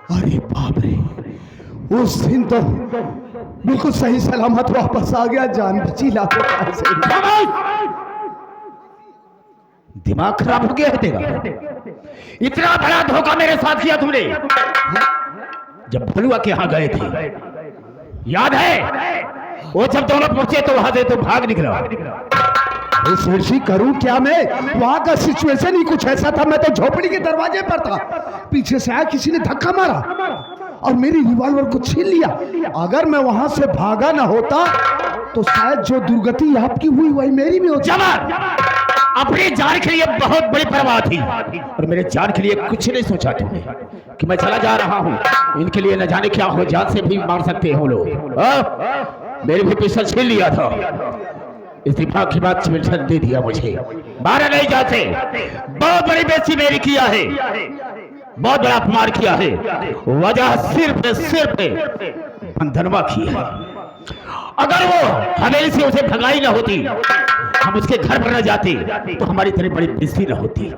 अरे बाप रे, उस दिन तो बिल्कुल सही सलामत वापस आ गया, जान बची लाखों पैसे। दिमाग खराब हो गया है तेरा? इतना बड़ा धोखा मेरे साथ किया तुमने। जब भलुआ के यहाँ गए थे, याद है? वो जब दोनों पहुंचे तो वहां से तो भाग निकला। अरे शेर जी, करूं क्या मैं? वहां का सिचुएशन ही कुछ ऐसा था। मैं तो झोपड़ी के दरवाजे पर था, पीछे से आया किसी ने धक्का मारा और मेरी रिवॉल्वर को छीन लिया। अगर मैं वहां से भागा ना होता तो शायद जो दुर्गति आपकी हुई वही मेरी भी होती। अपनी जान के लिए बहुत बड़ी परवाह थी और मेरे जान के लिए कुछ नहीं सोचा तुमने कि मैं चला जा रहा हूँ। इनके लिए न जाने क्या हो, जान से भी मार सकते हो लोग। मेरे भी पिस्टल छीन लिया था, इस दिमाग की बात चिमटन दे दिया मुझे। मारा नहीं जाते। बहुत बड़ी बेइज्जती मेरी किया है, बहुत बड़ा अपमान किया है। वजह सिर्फ बंधनवा की है। अगर वो हवेली से उसे भगाई ना होती, हम उसके घर पर न जाते तो हमारी इतनी बड़ी बेइज्जती न होती।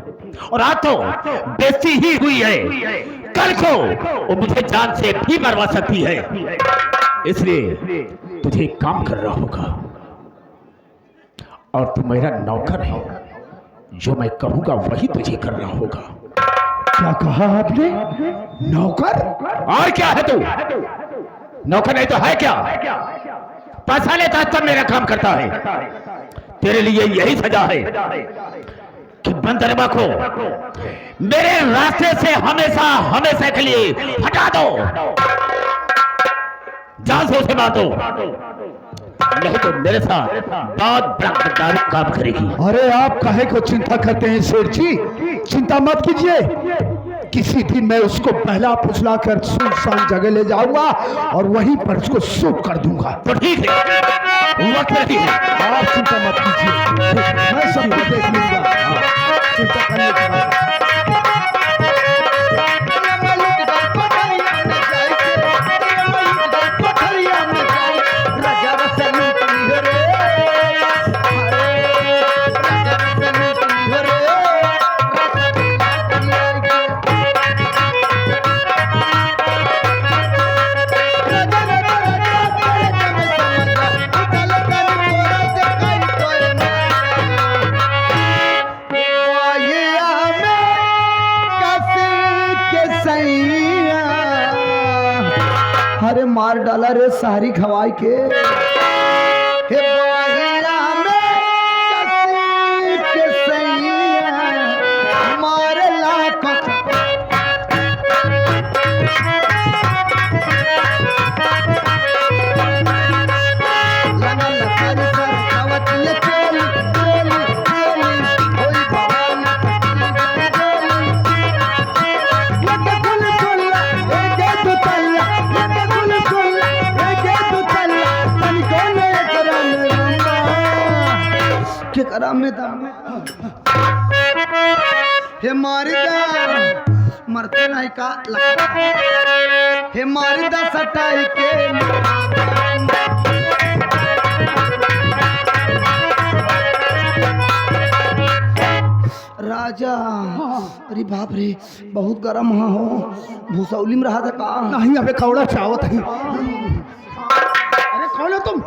और आज तो बेइज्जती ही हुई है, कल को वो मुझे जान से भी मरवा सकती है। इसलिए तुझे एक काम करना होगा और तू मेरा नौकर है, जो मैं कहूंगा वही तुझे करना होगा। क्या कहा आपने? नौकर? और क्या है तू? नौकर नहीं तो है क्या? पैसा लेता तब मेरा काम करता है। तेरे लिए यही सजा है कि बंदरबा को मेरे रास्ते से हमेशा के लिए हटा दो। जान से उसे मारो, नहीं तो मेरे साथ बहुत बड़ा गद्दारी काम करेगी। अरे आप काहे को चिंता करते हैं शेर जी? चिंता मत कीजिए, किसी दिन मैं उसको पहला फुसला कर सुनसान जगह ले जाऊंगा और वहीं पर उसको शूट कर दूंगा। तो ठीक है, वक्त नहीं है, आप चिंता मत कीजिए, मैं सब कुछ देख लूंगा। चिंता करने की बात नहीं। अरे मार डाला रे सारी खवाई के। हे बाहिरा में कसी के सैया मार लाख। हे मारिदा मरते नहीं का हे मारिदा सटाई के राजा। अरे बाप रे, बहुत गरम हो। भूसौली में रहा था का? नहीं, अबे कौड़ा चावत है। अरे कौन हो तुम?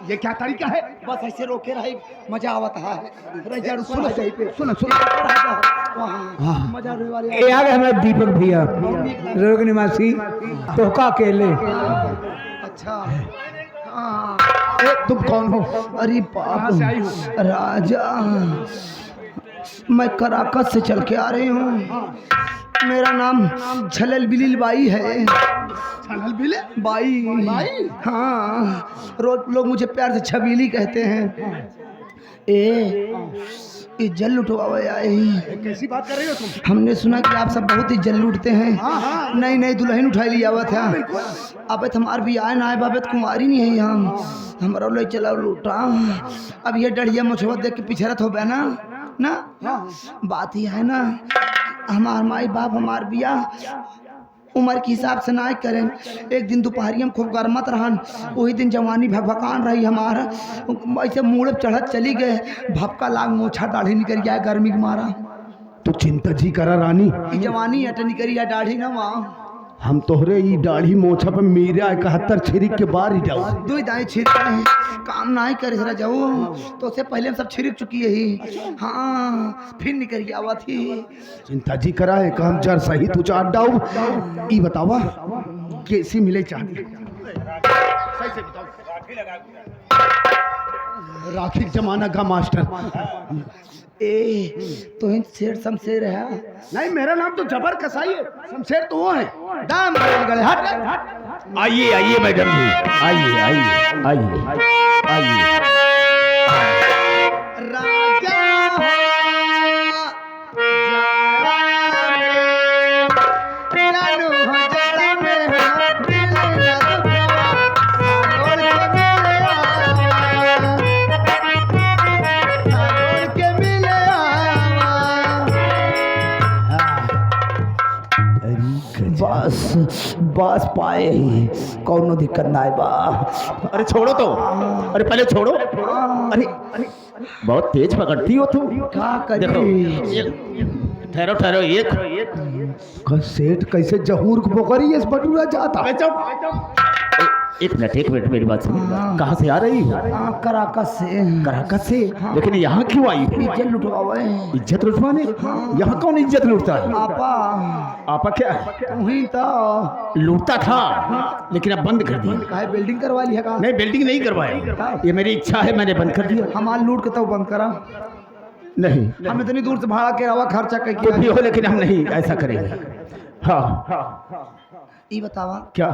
ये क्या तरीका है? बस ऐसे रोके रहे, मजा आवत है। सुनो सुनो मजा आने वाली। ये आ गए हमारे दीपक भैया, रोग निवासी तोहका अकेले। अच्छा, तुम कौन हो? अरे बाप, राजा मैं कराकत से चल के आ रही हूँ। मेरा नाम छलल बिलिल बाई है। छलल बिलिल बाई? हाँ, रोज लोग मुझे प्यार से छबीली कहते हैं। ये जल लुटवावे आए। कैसी बात कर रही हो तुम? हमने सुना कि आप सब बहुत ही जल लूटते हैं। नहीं नहीं, दुल्हन उठा लिया हुआ था। अब हमार भी आए ना आए, बाबत कुमारी नहीं है यहाँ। हमारा ले चला लूटा। अब ये डढ़िया मुझे देख के पिछड़त हो बे ना बात ही है ना, हमार माई बाप हमार बिया उम्र के हिसाब से ना करें। एक दिन दोपहरिया में खूब गर्मत रहन, वही दिन जवानी भगभकान रही हमारा। ऐसे मुड़ चढ़त चली गए, भपका लाग मोछा दाढ़ी निकल गया गर्मी के मारा। तो चिंता जी करा रानी, जवानी अट निकली है दाढ़ी ना वहाँ। हम तोहरे ई दाढ़ी मोछा पे मेरा 71 छिरिक के बार ही जाओ। दो दाएं छिड़क हैं, काम ना ही करे जरा जाओ तो उससे पहले हम सब छिड़क चुकी है ही। हाँ फिर निकल गया हुआ थी। चिंता जी करा है कि हम जर सही तू चाट डाऊ। ई बतावा कैसी मिले चाहती राखी जमाना का मास्टर। ए तो हिंद शेर शमशेर है। नहीं मेरा नाम तो जबर कसाई है, शमशेर तो वो है। दाम गले हट। आइए आइए मैडम जी, आइए आइए आइए आइए। राजा बस बस पाए ही कौनो दिक्कत ना है बा। अरे छोड़ो तो, अरे पहले छोड़ो। अरे अरे बहुत तेज पकड़ती हो तुम। क्या करी? देखो ठहरो ठहरो, एक सेठ कैसे जहूर को पोखरी इस बटूरा जाता। एक मिनट मेरी बात सुनो। कहाँ से आ रही हो? कराकस से। कराकस से? लेकिन यहाँ क्यों आई हो? इज्जत लुटवावे। इज्जत लुटवाने? यहाँ कौन इज्जत लूटता है? आपा आपा क्या है? वही तो लूटता था लेकिन अब बंद कर दिया। काहे बिल्डिंग करवा ली है का? नहीं बिल्डिंग नहीं करवाया, ये मेरी इच्छा है, मैंने बंद कर दिया। हमार लूट के तो बंद करा। नहीं हम इतनी दूर से भाड़ा के रवा खर्चा कर कुछ भी हो लेकिन हम नहीं ऐसा करेंगे। हाँ ये बतावा क्या?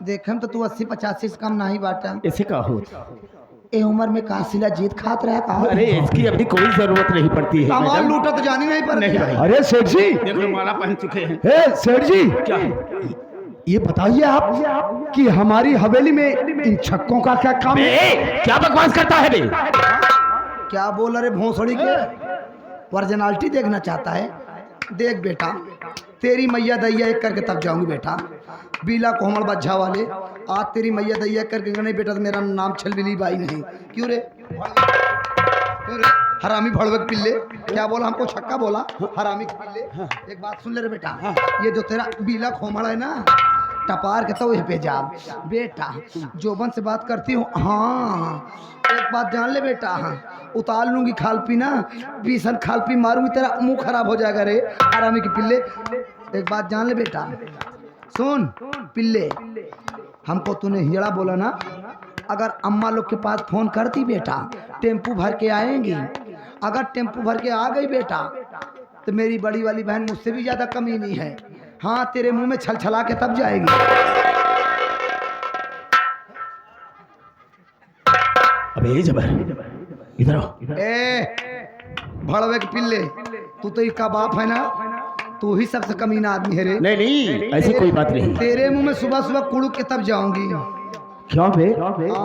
देखम तो तू 80-85 से कम नहीं बाटा। ऐसे का हो? ए उम्र में कासिला जीत खात रहा का? अरे इसकी अभी कोई जरूरत नहीं पड़ती है हमार मैडम। लूटा तो जानी नहीं पर नहीं भाई। अरे सेठ जी, देखो माला पहन चुके हैं। ए सेठ जी, क्या है? ये बताइए आप कि हमारी हवेली में इन छक्कों का क्या काम है? क्या बकवास करता है बे? क्या बोल रहे भोसड़ी के? वर्जिनालिटी देखना चाहता है? देख बेटा, तेरी मैया दैया एक करके तब जाऊंगी बेटा। बीला कोमल बज्झा वाले आज तेरी मैया दैया करके नहीं बेटा तो मेरा नाम छलबिली बाई नहीं। क्यों रे? हरामी भड़वक पिल्ले। क्या बोला? हमको छक्का बोला हरामी के पिल्ले। एक बात सुन ले रे बेटा, ये जो तेरा बीला खोमड़ है ना, टपार के तो पे जा बेटा। जोबन से बात करती हूँ। हाँ एक बात जान ले बेटा, उतार लूंगी खाल पी ना, बीसन खाल पी मारूंगी, तेरा मुंह खराब हो जाएगा रे हरामी के पिल्ले। एक बात जान ले बेटा, सुन पिल्ले, हमको तूने हिजड़ा बोला ना, अगर अम्मा लोग के पास फोन करती बेटा टेम्पू भर के आएंगी। अगर टेम्पू भर के आ गई बेटा तो मेरी बड़ी वाली बहन मुझसे भी ज्यादा कमी नहीं है। हाँ तेरे मुंह में छल छला के तब जाएगी। अबे जबर इधर आओ। ए भड़वे के पिल्ले, तू तो इसका बाप है ना, तू ही सबसे कमीना आदमी है रे। नहीं ऐसी कोई बात नहीं। तेरे मुंह में सुबह सुबह कुड़ुक के तब जाऊंगी। क्यों बे?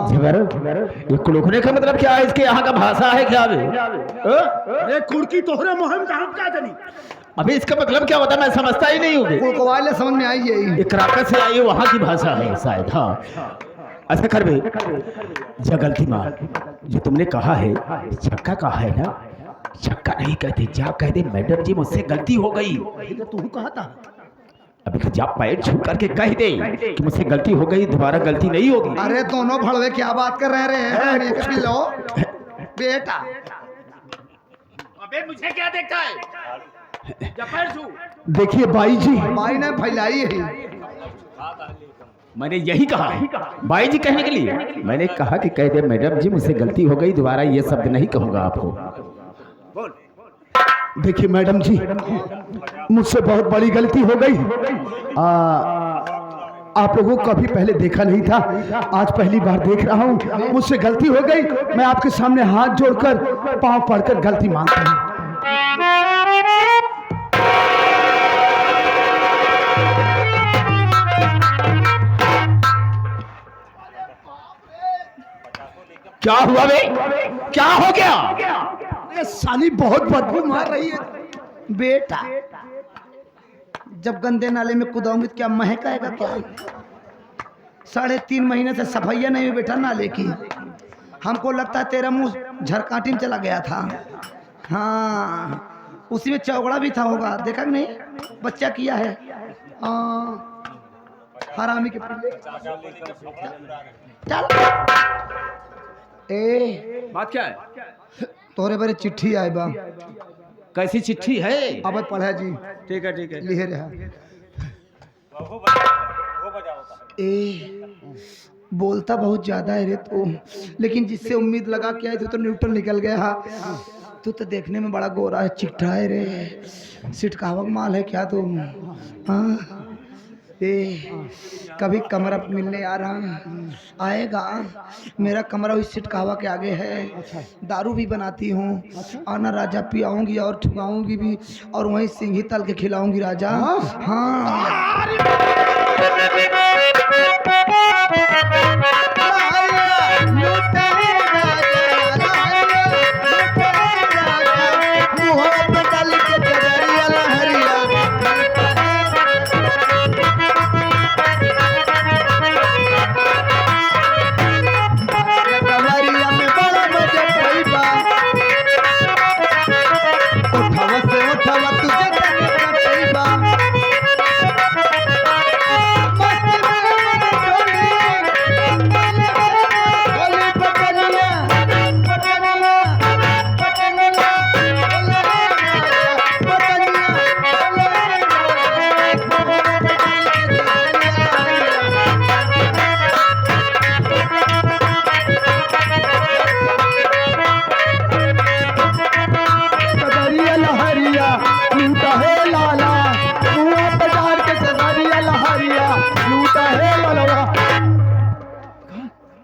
जबर ये कुड़ुकने का मतलब क्या है? इसके यहाँ का भाषा है क्या बे? अरे कुड़की तोहरे मुहिम का हम क्या जानी? अबे इसका मतलब क्या होता है? मैं समझता ही नहीं हूँ। कुड़कवाले समझ में आई यही। कराकस से आई है, वहाँ की भाषा है शायद। हाँ ऐसा कर बे, जा गलती मार। जो तुमने कहा है छक्का कहा है ना, छक्का नहीं कहते, जा कह दे मैडम जी मुझसे गलती हो गई। तू कहा था? अभी तो जा पैर छू करके कह दे कि मुझसे गलती हो गई, दोबारा गलती नहीं होगी। अरे दोनों भड़वे क्या बात कर रहे हैं पिल्लो बेटा? अबे मुझे क्या देखता है? जा पैर छू। देखिए बाई जी, भाई ने फैलाई है। मैंने यही कहा है भाई जी कहने के लिए। मैंने कहा कि कह दे मैडम जी मुझसे गलती हो गई, दोबारा ये शब्द नहीं कहूंगा आपको। देखिए मैडम जी, मुझसे बहुत बड़ी गलती हो गई। आप लोगों को कभी पहले देखा नहीं था, आज पहली बार देख रहा हूँ। मुझसे गलती हो गई, मैं आपके सामने हाथ जोड़कर पांव पड़कर गलती मांगता हूँ। क्या हुआ बे? क्या हो गया? ये साली बहुत बदबू मार रही है। बेटा जब गंदे नाले में कूदाऊंगी तो क्या महकाएगा क्या? 3.5 महीने से सफाइया नहीं हुई बेटा नाले की। हमको लगता है तेरा मुंह झरकाटी में चला गया था। हाँ उसी में चौगड़ा भी था होगा, देखा कि नहीं? बच्चा किया है। हाँ हरामी के पिल्ले चल। ए बात क्या है? तोरे बारे चिट्ठी आए बा। कैसी चिट्ठी है? अब पढ़ा जी। ठीक है ठीक है। लिखे रहा ए बोलता बहुत ज्यादा है रे तू, लेकिन जिससे उम्मीद लगा के आए थे तो न्यूट्रल निकल गया। हाँ तू तो देखने में बड़ा गोरा है, चिट्ठा है रे, सिटकावक माल है क्या तू? हाँ ए कभी कमरा मिलने आ रहा आएगा। मेरा कमरा उस सिटकावा के आगे है। दारू भी बनाती हूँ, आना राजा पियाऊंगी और ठुकाऊंगी भी, और वहीं सिंघी तल के खिलाऊंगी राजा। हाँ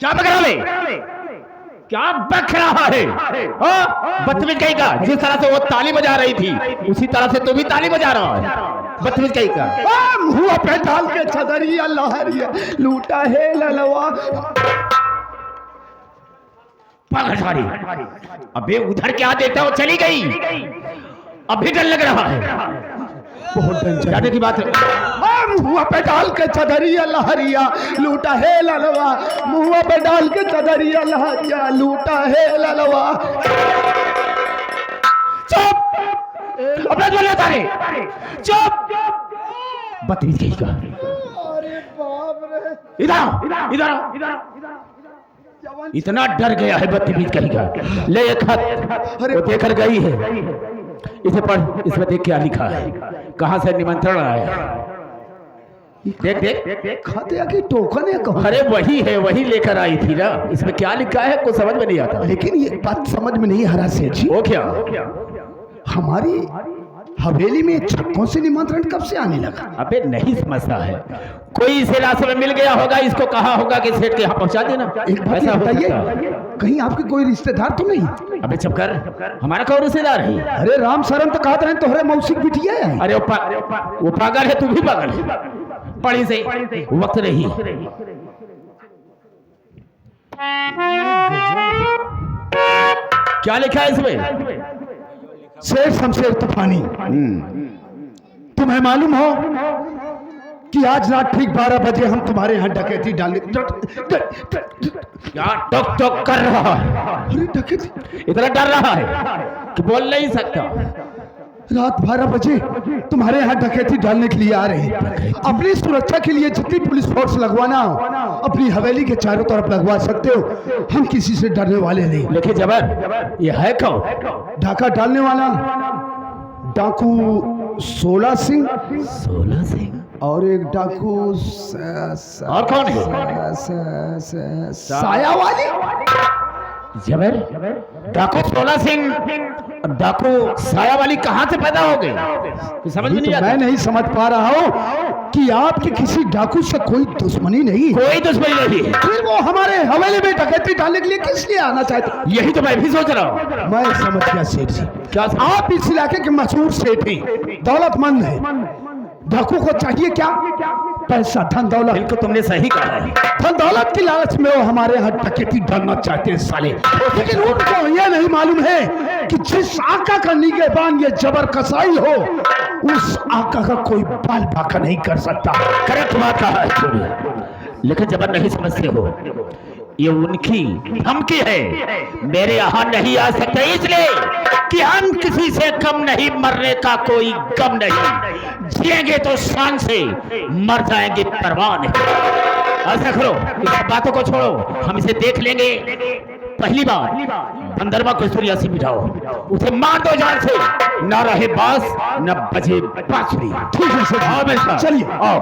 क्या बक रहा है? क्या बक रहा है? बदतमीज कहीं का। जिस तरह से वो ताली बजा रही थी उसी तरह से तू भी ताली बजा रहा है। बदतमीज कहीं का। मुंह पे डाल के चदरिया लहरिया लूटा है ललवा। पागल। अबे उधर क्या देखता वो चली गई, अभी डर लग रहा है। बहुत जाने की बात है। मुंह पे डाल के चदरिया लहरिया लूटा है ललवा। मुंह पे डाल के चदरिया लहरिया लूटा है ललवा। चुप, अपना जो लेता रे, चुप। बदतमीज कहीं का। अरे बाप रे, इधर इतना डर गया है बदतमीज कहीं का। ले एक खत, वो देकर गई है, इसे पढ़। इसमें देख क्या लिखा है, कहाँ से निमंत्रण आया। देख देख देख। खाते की टोकन है कौन? अरे वही है, वही लेकर आई थी ना। इसमें क्या लिखा है कुछ समझ में नहीं आता। लेकिन ये बात समझ में नहीं आ रहा सेठ जी। वो क्या? हमारी हवेली में छक्कों से निमंत्रण कब से आने लगा? अबे नहीं समझता है। कोई इसे रास्ते में मिल गया होगा, इसको कहा होगा कि सेठ के यहाँ पहुंचा देना। एक बात ऐसा हो बताइए, सकता है। कहीं आपके कोई रिश्तेदार तो नहीं? अबे चुप कर, हमारा कौन रिश्तेदार है? अरे राम शरण तो कहते हैं तोहरे मौसी की बिटिया है। अरे वो पागल है, तू भी पागल है। पढ़ी से वक्त नहीं। क्या लिखा है इसमें? शेर शमशेर तूफानी, तुम्हें मालूम हो कि आज रात ठीक 12 बजे हम तुम्हारे यहाँ डकैती डालने। क्या टोक टोक कर रहा है? अरे डकैती, इतना डर रहा है कि बोल नहीं सकता। रात 12 बजे तुम्हारे यहाँ डकैती डालने के लिए आ रहे हैं। अपनी सुरक्षा के लिए जितनी पुलिस फोर्स लगवाना हो अपनी हवेली के चारों तरफ लगवा सकते हो। हम किसी से डरने वाले नहीं। लेकिन जबर, ये है कौन? डाका डालने वाला डाकू 16 सिंह 16 सिंह और एक डाकू और कौन है? साया वाली। जबर, डाकू 16 सिंह, डाकू साया वाली कहाँ से पैदा हो गई? समझ में नहीं आता। मैं नहीं समझ पा रहा हूँ कि आपके किसी डाकू से कोई दुश्मनी नहीं है। कोई दुश्मनी नहीं है। फिर वो हमारे हवेली में डकैती डालने के लिए किस लिए आना चाहते? यही तो मैं भी सोच रहा हूँ। मैं समझ गया सेठ जी। क्या? आप इस इलाके के मशहूर सेठ हैं, दौलतमंद है। डाकू को चाहिए क्या? पैसा, धन दौलत। बिल्कुल तुमने सही कहा है। धन दौलत की लालच में वो हमारे यहाँ डकैती डालना चाहते हैं साले। लेकिन उनको यह नहीं मालूम है कि जिस आका का निगहबान ये जबर कसाई हो उस आका का कोई बाल बाका नहीं कर सकता। करेक्ट बात कहा है तुमने। लेकिन जबर नहीं समझते हो, ये उनकी धमकी है। मेरे यहाँ नहीं आ सकते इसलिए कि हम किसी से कम नहीं, मरने का कोई गम नहीं। जिएंगे तो शान से, मर जाएंगे परवाह नहीं। ऐसा करो, इस बातों को छोड़ो, हम इसे देख लेंगे। पहली बार बंदरवा को सूर्या से बिठाओ, उसे मार दो जान से, न रहे बांस न बजे बांसुरी। ठीक है सर, आओ मेरे साथ। चलिए। आओ।